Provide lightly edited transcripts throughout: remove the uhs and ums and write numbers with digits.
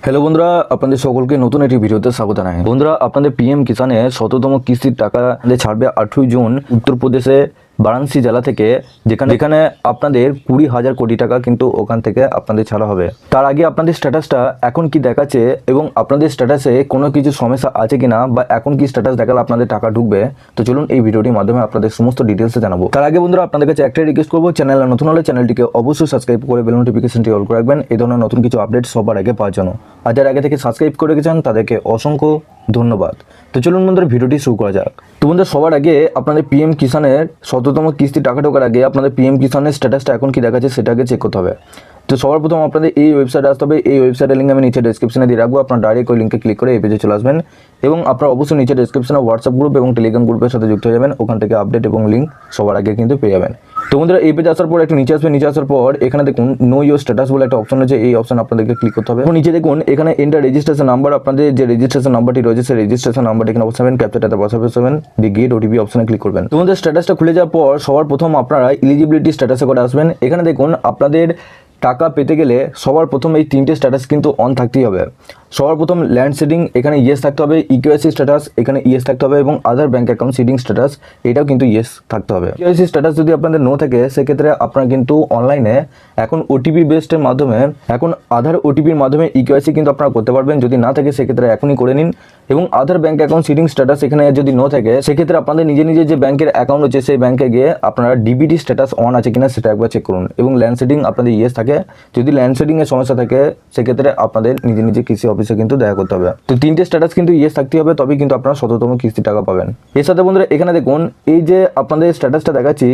Hello বন্ধুরা, আপনাদের সকলকে নতুন একটি ভিডিওতে স্বাগত জানাই। বন্ধুরা, আপনাদের পিএম কিষানে ১৭তম কিস্তির টাকা ছাড়বে ৮ই জুন উত্তরপ্রদেশে বারাণসী জেলা থেকে, যেখানে আপনাদের ২০,০০০ কোটি টাকা কিন্তু ওখান থেকে আপনাদের ছাড়া হবে। তার আগে আপনাদের স্ট্যাটাসটা এখন কি দেখাচ্ছে এবং আপনাদের স্ট্যাটাসে কোনো কিছু সমস্যা আছে কিনা বা এখন কি স্ট্যাটাস দেখালে আপনাদের টাকা ঢুকবে, তো চলুন এই ভিডিওটির মাধ্যমে আপনাদের সমস্ত ডিটেলসে জানাবো। তার আগে বন্ধুরা, আপনাদের কাছে একটাই রিকোয়েস্ট করবো, চ্যানেলে নতুন হলে চ্যানেলটিকে অবশ্যই সাবস্ক্রাইব করে বেল নোটিফিকেশনটি অল করে রাখবেন এই ধরনের নতুন কিছু আপডেট সবার আগে পাওয়ার জন্য। আর যারা আগে থেকে সাবস্ক্রাইব করে রেখেছেন তাদেরকে অসংখ্য ধন্যবাদ। তো চলুন বন্ধুরা, ভিডিওটি শুরু করা যাক। তো বন্ধুরা, সবার আগে আপনাদের পিএম কিষানের ১৭তম কিস্তি টাকা ঢোকার আগে আপনাদের পিএম কিষানের স্ট্যাটাসটা এখন কি দেখাচ্ছে সেটা আগে চেক করতে হবে। তো সবার প্রথম আপনাদের এই ওয়েবসাইটে আসতে হবে। এই ওয়েবসাইটের লিঙ্ক আমি নিচে ডেসক্রিপশনে দিয়ে রাখবো, আপনার ডাইরেক্ট ওই লিঙ্কে ক্লিক করে এই পেজে চলে আসবেন এবং আপনারা অবশ্যই নিচে ডেসক্রিপশনে হোয়াটসঅ্যাপ গ্রুপ এবং টেলিগ্রাম গ্রুপের সাথে যুক্ত হয়ে যাবেন। ওখান থেকে আপডেট এবং লিঙ্ক সবার আগে কিন্তু পেয়ে যাবেন। তো বন্ধুরা, এই পেজে আসার পর একটু নিচে আসবেন। নিচে আসার পর এখানে দেখুন নো ইউর স্ট্যাটাস বলে একটা অপশন আছে, এই অপশন আপনাদেরকে ক্লিক করতে হবে। নিচে দেখুন এখানে এন্টার রেজিস্ট্রেশন নাম্বার, আপনাদের যে রেজিস্ট্রেশন নাম্বারটি রয়েছে সেই রেজিস্ট্রেশন নাম্বারটি এখানে বসাবেন, ক্যাপচারটাতে বসাবেন, দি গেট ওটিপি অপশনে ক্লিক করবেন। তো বন্ধুরা, স্ট্যাটাসটা খুলে যাওয়ার পর সবার প্রথম আপনারা এলিজিবিলিটি স্ট্যাটাসে করে আসবেন। এখানে দেখুন আপনাদের টাকা পেতে গেলে সবার প্রথম এই তিনটে স্ট্যাটাস কিন্তু অন থাকতেই হবে। সবার প্রথম ল্যান্ড সিডিং, এখানে ইয়েস থাকতে হবে। ইকেওয়াইসি স্ট্যাটাস, এখানে ইয়েস থাকতে হবে এবং আধার ব্যাঙ্ক অ্যাকাউন্ট সিডিং স্ট্যাটাস, এটাও কিন্তু ইয়েস থাকতে হবে। ইকেওয়াইসি স্ট্যাটাস যদি আপনাদের নো থাকে সেক্ষেত্রে আপনারা কিন্তু অনলাইনে এখন ওটিপি বেসডের মাধ্যমে, এখন আধার ওটিপির মাধ্যমে ইকেওয়াইসি কিন্তু আপনারা করতে পারবেন। যদি না থাকে সেক্ষেত্রে এখনই করে নিন। এবং আধার ব্যাঙ্ক অ্যাকাউন্ট সিডিং স্ট্যাটাস এখানে যদি নো থাকে সেক্ষেত্রে আপনাদের নিজে যে ব্যাঙ্কের অ্যাকাউন্ট হচ্ছে সেই ব্যাঙ্কে গিয়ে আপনারা ডিবিটি স্ট্যাটাস অন আছে কিনা সেটা একবার চেক করুন। এবং ল্যান্ড সিডিং আপনাদের ইয়েস থাকে, যদি ল্যান্ড সিডিংয়ের সমস্যা থাকে সেক্ষেত্রে আপনাদের নিজে কৃষি অফিসে কিন্তু দেখা করতে হবে। তো তিনটে স্ট্যাটাস কিন্তু ইয়েস থাকতে হবে, তবেই কিন্তু আপনারা ১৭তম কিস্তি টাকা পাবেন। এর সাথে বন্ধুরা এখানে দেখুন এই যে আপনাদের স্ট্যাটাসটা দেখাচ্ছি,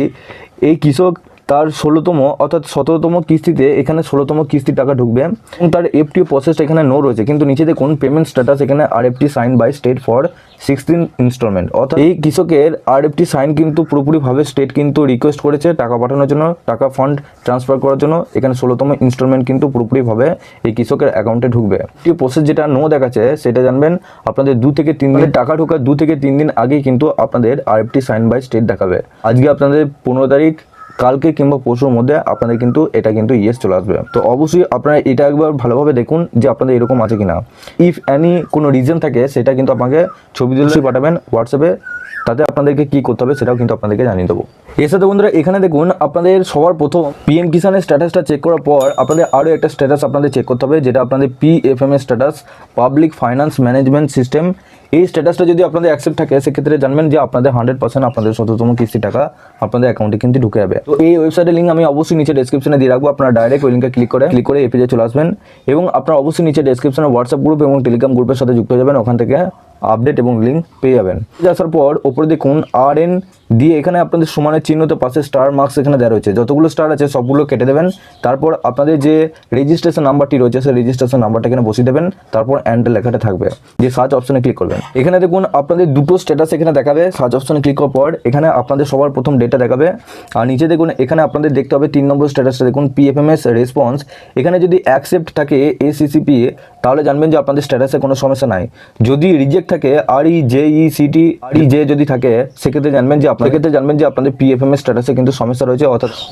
এই কৃষক তার ১৬তম অর্থাৎ ১৭তম কিস্তিতে এখানে ১৬তম কিস্তি টাকা ঢুকবে এবং তার এফটিও প্রসেসটা এখানে নো রয়েছে, কিন্তু নিচে দেখুন পেমেন্ট স্ট্যাটাস এখানে RFT sign by state for 16 instalment, অর্থাৎ এই কৃষকের আরএফটি সাইন কিন্তু পুরোপুরিভাবে স্টেট কিন্তু রিকোয়েস্ট করেছে টাকা পাঠানোর জন্য, টাকা ফান্ড ট্রান্সফার করার জন্য। এখানে ১৬তম ইনস্টলমেন্ট কিন্তু পুরোপুরিভাবে এই কৃষকের অ্যাকাউন্টে ঢুকবে। এই প্রসেস যেটা নো দেখাচ্ছে সেটা জানবেন আপনাদের 2 থেকে 3 দিনের টাকা ঢোকার 2 থেকে 3 দিন আগেই কিন্তু আপনাদের আরএফটি সাইন বাই স্টেট দেখাবে। আজকে আপনাদের 15 তারিখ, কালকে কিংবা পরশুর মধ্যে আপনাদের কিন্তু এটা কিন্তু ইয়েস চলে আসবে। তো অবশ্যই আপনারা এটা একবার ভালোভাবে দেখুন যে আপনাদের এরকম আছে কিনা। ইফ এনি কোনো রিজন থাকে সেটা কিন্তু আপনাকে ছবি তুলে পাঠাবেন হোয়াটসঅ্যাপে, তাতে আপনাদেরকে কি করতে হবে সেটাও কিন্তু আপনাদেরকে জানিয়ে দেবো। এর সাথে বন্ধুরা এখানে দেখুন আপনাদের সবার প্রথম পিএম কিষানের স্ট্যাটাসটা চেক করার পর আপনাদের আরও একটা স্ট্যাটাস আপনাদের চেক করতে হবে, যেটা আপনাদের PFMS status, public finance management system. এই স্ট্যাটাসটা যদি আপনাদের অ্যাকসেপ্ট থাকে সেক্ষেত্রে জানবেন যে আপনাদের 100% আপনাদের ১৭তম কিস্তি টাকা আপনাদের অ্যাকাউন্টে কিন্তু ঢুকে যাবে। তো এই ওয়েবসাইটের লিঙ্ক আমি অবশ্যই নিচে ডেসক্রিপশনে দিয়ে রাখবো, আপনারা ডাইরেক্ট ওই লিঙ্কে ক্লিক করে এই পেজে চলে আসবেন এবং আপনারা অবশ্যই নিচে ডেসক্রিপশনে হোয়াটসঅ্যাপ গ্রুপ এবং টেলিগ্রাম গ্রুপের সাথে যুক্ত হয়ে যাবেন, ওখান থেকে আপডেট এবং লিঙ্ক পেয়ে যাবেন। আসার পর ওপরে দেখুন RN দিয়ে এখানে আপনাদের সমানের চিহ্নতে পাশে স্টার মার্কস এখানে দেওয়া রয়েছে, যতগুলো স্টার আছে সবগুলো কেটে দেবেন। তারপর আপনাদের যে রেজিস্ট্রেশন নাম্বারটি রয়েছে সেই রেজিস্ট্রেশন নাম্বারটা এখানে বসিয়ে দেবেন, তারপর এন্টার লেখাটা থাকবে, যে সার্চ অপশনে ক্লিক করবেন। এখানে দেখুন আপনাদের দুটো স্ট্যাটাস এখানে দেখাবে। সার্চ অপশনে ক্লিক করার পর এখানে আপনাদের সবার প্রথম ডেটা দেখাবে, আর নিচে দেখুন এখানে আপনাদের দেখতে হবে 3 নম্বর স্ট্যাটাসটা দেখুন পিএফএমএস রেসপন্স। এখানে যদি অ্যাকসেপ্ট থাকে ACCP তাহলে জানবেন যে আপনাদের স্ট্যাটাসে কোনো সমস্যা নাই। যদি রিজেক্ট থাকে REJECT যদি থাকে সেক্ষেত্রে জানবেন যে আপনাদের পিএফএমএস স্ট্যাটাসে কিন্তু সমস্যা রয়েছে,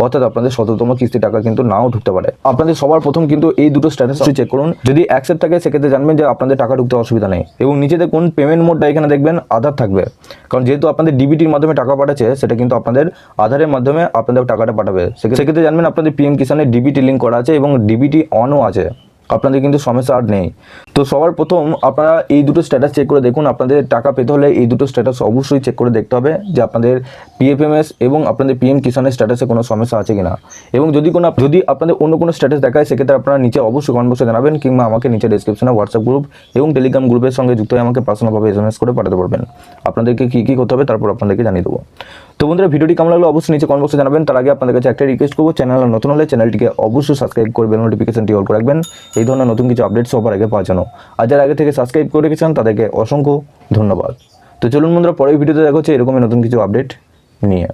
অর্থাৎ আপনাদের ১৭তম কিস্তি টাকা কিন্তু নাও ঢুকতে পারে। আপনাদের সবার প্রথম কিন্তু এই দুটো স্ট্যাটাস চেক করুন, যদি অ্যাকসেপ্ট থাকে সেক্ষেত্রে জানবেন যে আপনাদের টাকা ঢুকতে অসুবিধা নেই। এবং নিচে দেখুন পেমেন্ট মোডটা এখানে দেখবেন আধার থাকবে, কারণ যেহেতু আপনাদের ডিবিটির মাধ্যমে টাকা পাঠাচ্ছে সেটা কিন্তু আপনাদের আধারের মাধ্যমে আপনাদের টাকাটা পাঠাবে। সেক্ষেত্রে জানবেন আপনাদের পিএম কিষানের ডিবিটি লিঙ্ক করা আছে এবং ডিবিটি অনও আছে, আপনাদের কিন্তু সমস্যা আর নেই। তো সবার প্রথম আপনারা এই দুটো স্ট্যাটাস চেক করে দেখুন, আপনাদের টাকা পেতে হলে এই দুটো স্ট্যাটাস অবশ্যই চেক করে দেখতে হবে যে আপনাদের পিএফএমএস এবং আপনাদের পিএম কিষানের স্ট্যাটাসে কোনো সমস্যা আছে কিনা। এবং যদি আপনাদের অন্য কোনো স্ট্যাটাস দেখায় সেক্ষেত্রে আপনারা নিচে অবশ্যই কমেন্ট বক্সে জানাবেন, কিংবা আমাকে নিচে ডেসক্রিপশনে হোয়াটসঅ্যাপ গ্রুপ এবং টেলিগ্রাম গ্রুপের সঙ্গে যুক্ত হয়ে আমাকে পার্সোনালভাবে SMS করে পাঠাতে পারবেন। আপনাদেরকে কী করতে হবে তারপর আপনাদেরকে জানিয়ে দেবো। তো বন্ধুরা, ভিডিওটি কেমন লাগলো অবশ্যই নিচে কমেন্ট বক্সে জানাবেন। তার আগে আপনাদের কাছে একটা রিকোয়েস্ট করবো, চ্যানেলে নতুন হলে চ্যানেলটিকে অবশ্যই সাবস্ক্রাইব করে বেল নোটিফিকেশনটি অল করে রাখবেন এই ধরনের নতুন কিছু আপডেট সবার আগে পাওয়ার জন্য। আর যারা আগে থেকে সাবস্ক্রাইব করে রেখেছেন তাদেরকে অসংখ্য ধন্যবাদ। তো চলুন বন্ধুরা, পরের ভিডিওতে দেখা হচ্ছে এরকমই নতুন কিছু আপডেট নিয়ে।